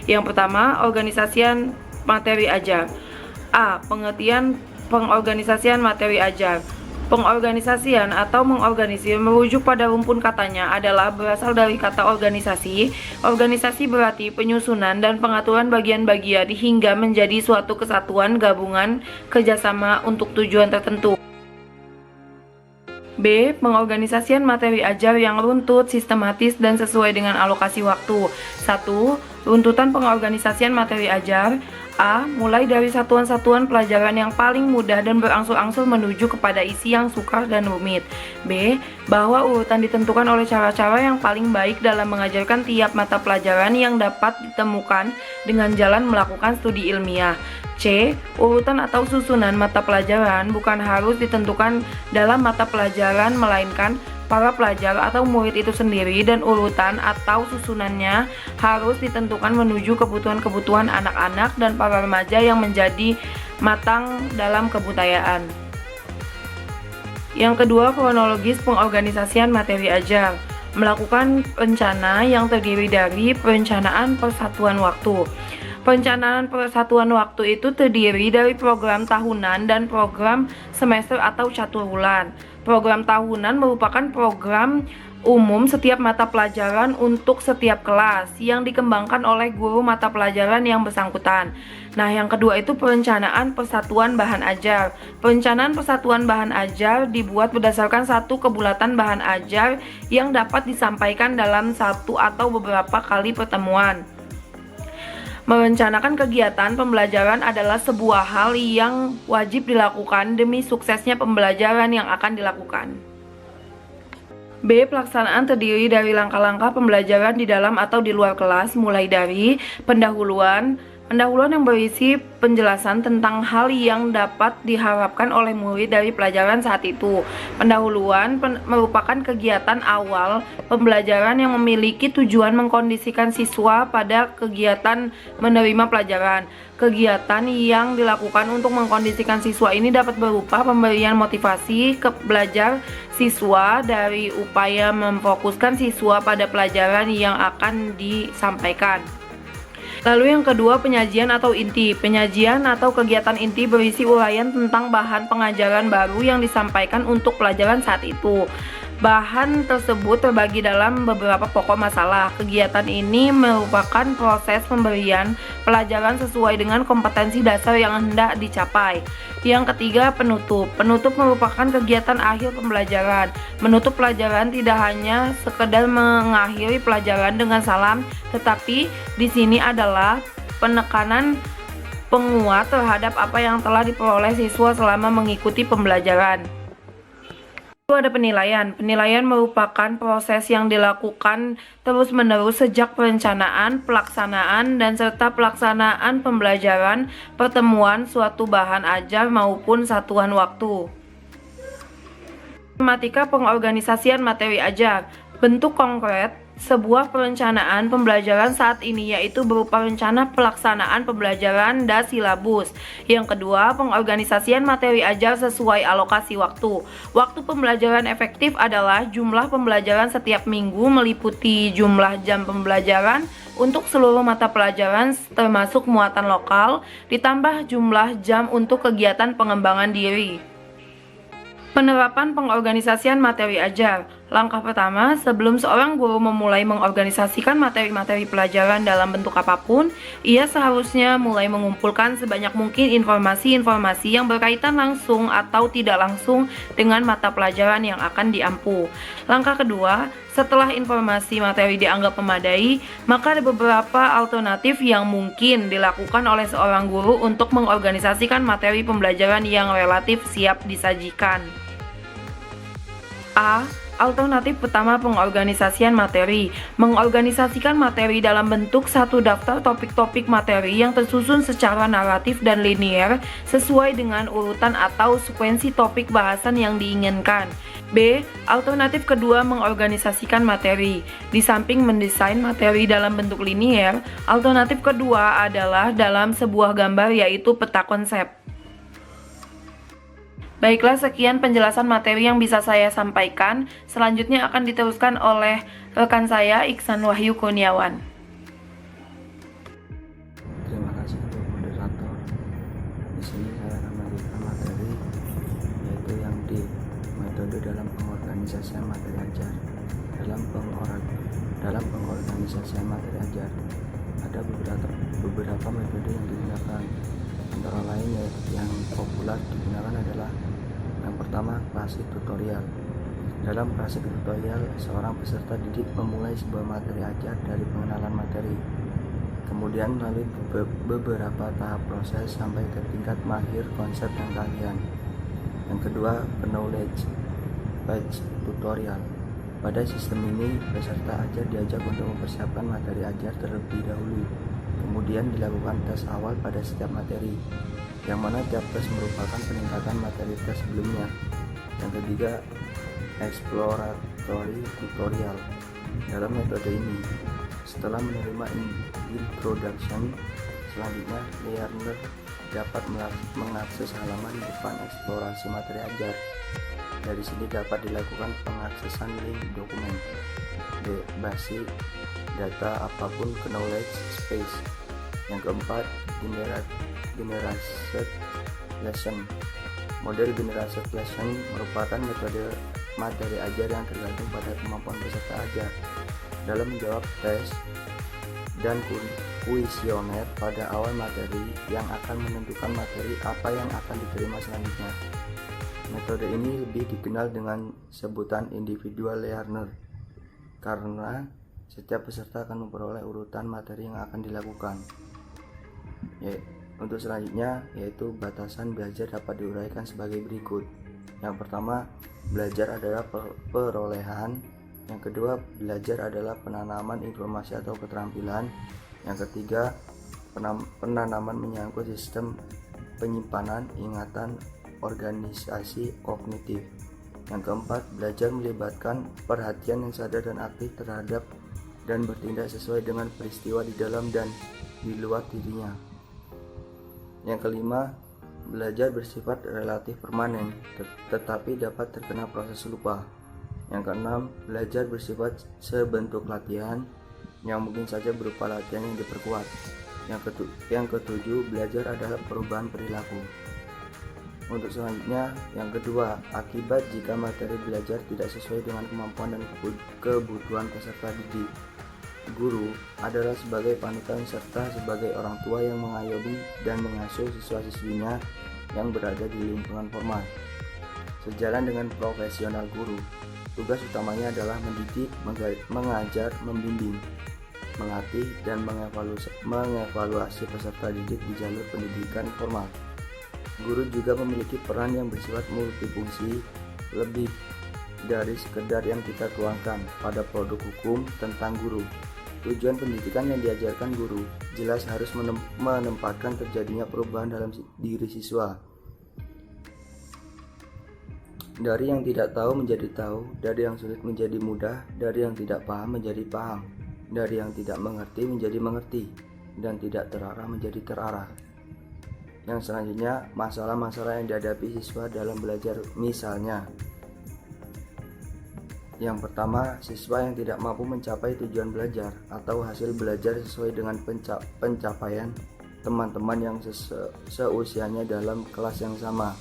Yang pertama, organisasian materi ajar. A. Pengertian pengorganisasian materi ajar. Pengorganisasian atau mengorganisir merujuk pada rumpun katanya adalah berasal dari kata organisasi. Organisasi berarti penyusunan dan pengaturan bagian-bagian hingga menjadi suatu kesatuan gabungan kerjasama untuk tujuan tertentu. B. Pengorganisasian materi ajar yang runtut, sistematis, dan sesuai dengan alokasi waktu. 1. Runtutan pengorganisasian materi ajar. A. Mulai dari satuan-satuan pelajaran yang paling mudah dan berangsur-angsur menuju kepada isi yang sukar dan rumit. B. Bahwa urutan ditentukan oleh cara-cara yang paling baik dalam mengajarkan tiap mata pelajaran yang dapat ditemukan dengan jalan melakukan studi ilmiah. C. Urutan atau susunan mata pelajaran bukan harus ditentukan dalam mata pelajaran, melainkan para pelajar atau murid itu sendiri, dan urutan atau susunannya harus ditentukan menuju kebutuhan-kebutuhan anak-anak dan para remaja yang menjadi matang dalam kebudayaan. Yang kedua, kronologis pengorganisasian materi ajar. Melakukan rencana yang terdiri dari perencanaan persatuan waktu. Perencanaan persatuan waktu itu terdiri dari program tahunan dan program semester atau caturbulan. Program tahunan merupakan program umum setiap mata pelajaran untuk setiap kelas yang dikembangkan oleh guru mata pelajaran yang bersangkutan. Nah, yang kedua itu perencanaan persatuan bahan ajar. Perencanaan persatuan bahan ajar dibuat berdasarkan satu kebulatan bahan ajar yang dapat disampaikan dalam satu atau beberapa kali pertemuan. Merencanakan kegiatan pembelajaran adalah sebuah hal yang wajib dilakukan demi suksesnya pembelajaran yang akan dilakukan. B. Pelaksanaan terdiri dari langkah-langkah pembelajaran di dalam atau di luar kelas, mulai dari pendahuluan yang berisi penjelasan tentang hal yang dapat diharapkan oleh murid dari pelajaran saat itu. Pendahuluan merupakan kegiatan awal pembelajaran yang memiliki tujuan mengkondisikan siswa pada kegiatan menerima pelajaran. Kegiatan yang dilakukan untuk mengkondisikan siswa ini dapat berupa pemberian motivasi ke belajar siswa dari upaya memfokuskan siswa pada pelajaran yang akan disampaikan. Lalu yang kedua, penyajian atau inti. Penyajian atau kegiatan inti berisi uraian tentang bahan pengajaran baru yang disampaikan untuk pelajaran saat itu. Bahan tersebut terbagi dalam beberapa pokok masalah. Kegiatan ini merupakan proses pemberian pelajaran sesuai dengan kompetensi dasar yang hendak dicapai. Yang ketiga, penutup. Penutup merupakan kegiatan akhir pembelajaran. Menutup pelajaran tidak hanya sekedar mengakhiri pelajaran dengan salam, tetapi di sini adalah penekanan penguat terhadap apa yang telah diperoleh siswa selama mengikuti pembelajaran. Lalu ada penilaian. Penilaian merupakan proses yang dilakukan terus-menerus sejak perencanaan, pelaksanaan, dan serta pelaksanaan pembelajaran, pertemuan suatu bahan ajar maupun satuan waktu. Tematika pengorganisasian materi ajar. Bentuk konkret sebuah perencanaan pembelajaran saat ini yaitu berupa rencana pelaksanaan pembelajaran dan silabus. Yang kedua, pengorganisasian materi ajar sesuai alokasi waktu. Waktu pembelajaran efektif adalah jumlah pembelajaran setiap minggu meliputi jumlah jam pembelajaran untuk seluruh mata pelajaran termasuk muatan lokal, ditambah jumlah jam untuk kegiatan pengembangan diri. Penerapan pengorganisasian materi ajar. Langkah pertama, sebelum seorang guru memulai mengorganisasikan materi-materi pelajaran dalam bentuk apapun, ia seharusnya mulai mengumpulkan sebanyak mungkin informasi-informasi yang berkaitan langsung atau tidak langsung dengan mata pelajaran yang akan diampu. Langkah kedua, setelah informasi materi dianggap memadai, maka ada beberapa alternatif yang mungkin dilakukan oleh seorang guru untuk mengorganisasikan materi pembelajaran yang relatif siap disajikan. A. Alternatif pertama, pengorganisasian materi. Mengorganisasikan materi dalam bentuk satu daftar topik-topik materi yang tersusun secara naratif dan linier sesuai dengan urutan atau sekuensi topik bahasan yang diinginkan. B. Alternatif kedua, mengorganisasikan materi. Di samping mendesain materi dalam bentuk linier, alternatif kedua adalah dalam sebuah gambar, yaitu peta konsep. Baiklah, sekian penjelasan materi yang bisa saya sampaikan. Selanjutnya akan diteruskan oleh rekan saya, Iksan Wahyu Kurniawan. Dalam pengorganisasian materi ajar, ada beberapa metode yang digunakan. Antara lain yaitu yang populer digunakan adalah yang pertama, klasik tutorial. Dalam klasik tutorial, seorang peserta didik memulai sebuah materi ajar dari pengenalan materi, kemudian melalui beberapa tahap proses sampai ke tingkat mahir konsep dan keahlian. Yang kedua, knowledge batch tutorial. Pada sistem ini, peserta ajar diajak untuk mempersiapkan materi ajar terlebih dahulu. Kemudian dilakukan tes awal pada setiap materi, yang mana tiap tes merupakan peningkatan materi tes sebelumnya. Yang ketiga, exploratory tutorial. Dalam metode ini, setelah menerima introduction, selanjutnya learner dapat mengakses halaman di depan eksplorasi materi ajar. Dari sini dapat dilakukan pengaksesan link dokumen, basic data apapun ke knowledge space. Yang keempat, generation lesson. Model generation lesson merupakan metode materi ajar yang tergantung pada kemampuan peserta ajar dalam menjawab tes dan kuesioner pada awal materi yang akan menentukan materi apa yang akan diterima selanjutnya. Metode ini lebih dikenal dengan sebutan individual learner karena setiap peserta akan memperoleh urutan materi yang akan dilakukan. Untuk selanjutnya, yaitu batasan belajar dapat diuraikan sebagai berikut. Yang pertama, belajar adalah perolehan. Yang kedua, belajar adalah penanaman informasi atau keterampilan. Yang ketiga, penanaman menyangkut sistem penyimpanan, ingatan, organisasi kognitif. Yang keempat, belajar melibatkan perhatian yang sadar dan aktif terhadap dan bertindak sesuai dengan peristiwa di dalam dan di luar dirinya. Yang kelima, belajar bersifat relatif permanen, tetapi dapat terkena proses lupa. Yang keenam, belajar bersifat sebentuk latihan yang mungkin saja berupa latihan yang diperkuat. Yang ketujuh, belajar adalah perubahan perilaku. Untuk selanjutnya, yang kedua, akibat jika materi belajar tidak sesuai dengan kemampuan dan kebutuhan peserta didik. Guru adalah sebagai panutan serta sebagai orang tua yang mengayomi dan mengasuh siswa-siswinya yang berada di lingkungan formal. Sejalan dengan profesional guru, tugas utamanya adalah mendidik, mengajar, membimbing, melatih, dan mengevaluasi peserta didik di jalur pendidikan formal. Guru juga memiliki peran yang bersifat multifungsi, lebih dari sekedar yang kita tuangkan pada produk hukum tentang guru. Tujuan pendidikan yang diajarkan guru jelas harus menempatkan terjadinya perubahan dalam diri siswa. Dari yang tidak tahu menjadi tahu, dari yang sulit menjadi mudah, dari yang tidak paham menjadi paham, dari yang tidak mengerti menjadi mengerti, dan tidak terarah menjadi terarah. Yang selanjutnya, masalah-masalah yang dihadapi siswa dalam belajar. Misalnya, yang pertama, siswa yang tidak mampu mencapai tujuan belajar atau hasil belajar sesuai dengan pencapaian teman-teman yang seusianya dalam kelas yang sama.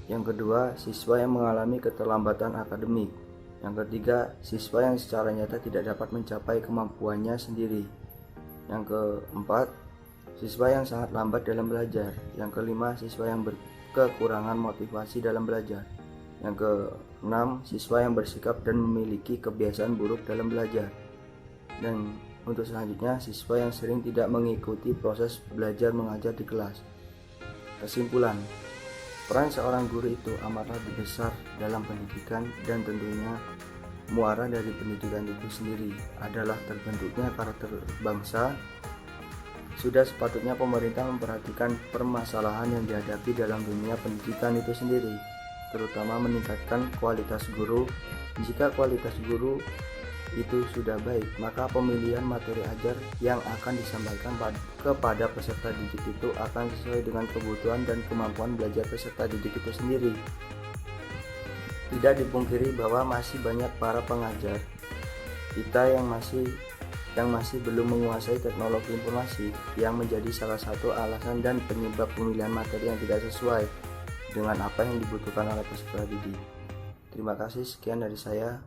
Yang kedua, siswa yang mengalami keterlambatan akademik. Yang ketiga, siswa yang secara nyata tidak dapat mencapai kemampuannya sendiri. Yang keempat, siswa yang sangat lambat dalam belajar. Yang kelima, siswa yang berkekurangan motivasi dalam belajar. Yang keenam, siswa yang bersikap dan memiliki kebiasaan buruk dalam belajar. Dan untuk selanjutnya, siswa yang sering tidak mengikuti proses belajar mengajar di kelas. Kesimpulan, peran seorang guru itu amatlah besar dalam pendidikan, dan tentunya muara dari pendidikan itu sendiri adalah terbentuknya karakter bangsa. Sudah sepatutnya pemerintah memperhatikan permasalahan yang dihadapi dalam dunia pendidikan itu sendiri, terutama meningkatkan kualitas guru. Jika kualitas guru itu sudah baik, maka pemilihan materi ajar yang akan disampaikan kepada peserta didik itu akan sesuai dengan kebutuhan dan kemampuan belajar peserta didik itu sendiri. Tidak dipungkiri bahwa masih banyak para pengajar kita yang masih belum menguasai teknologi informasi, yang menjadi salah satu alasan dan penyebab pemilihan materi yang tidak sesuai dengan apa yang dibutuhkan oleh peserta didik. Terima kasih, sekian dari saya.